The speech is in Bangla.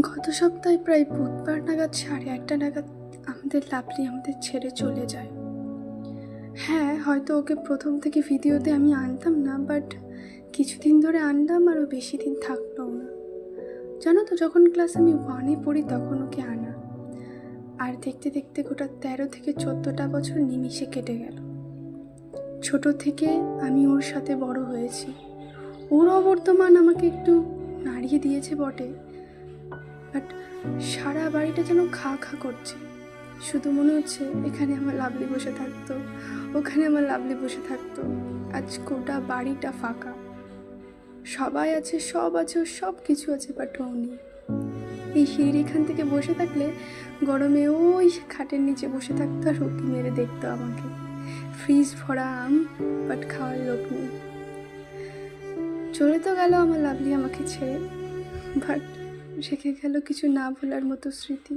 গত সপ্তাহে প্রায় বুধবার নাগাদ 1:30টা নাগাদ আমাদের লাভলি আমাদের ছেড়ে চলে যায়। হ্যাঁ, হয়তো ওকে প্রথম থেকে ভিডিওতে আমি আনতাম না, বাট কিছুদিন ধরে আনলাম, আরও বেশি দিন থাকলোও না। জানো তো, যখন ক্লাস আমি 1-এ পড়ি তখন ওকে আনা, আর দেখতে দেখতে গোটা 13 থেকে 14টা বছর নিমিষে কেটে গেল। ছোট থেকে আমি ওর সাথে বড় হয়েছি। ওর অবর্তমান আমাকে একটু নাড়িয়ে দিয়েছে বটে, বাট সারা বাড়িটা যেন খা খা করছে। শুধু মনে হচ্ছে এখানে আমার লাভলি বসে থাকতো, ওখানে আমার লাভলি বসে থাকতো। আজ গোটা বাড়িটা ফাঁকা। সবাই আছে, সব আছে, ওর সব কিছু আছে, বাট ও নেই। এই সিঁড়ির এখান থেকে বসে থাকলে গরমে ওই খাটের নিচে বসে থাকতো আর উঁকি মেরে দেখতো আমাকে। ফ্রিজ ভরা আম, বাট খাওয়ার লোক নেই। চলে তো গেল আমার লাভলি আমাকে ছেড়ে, বাট রেখে গেল কিছু না ভোলার মতো স্মৃতি।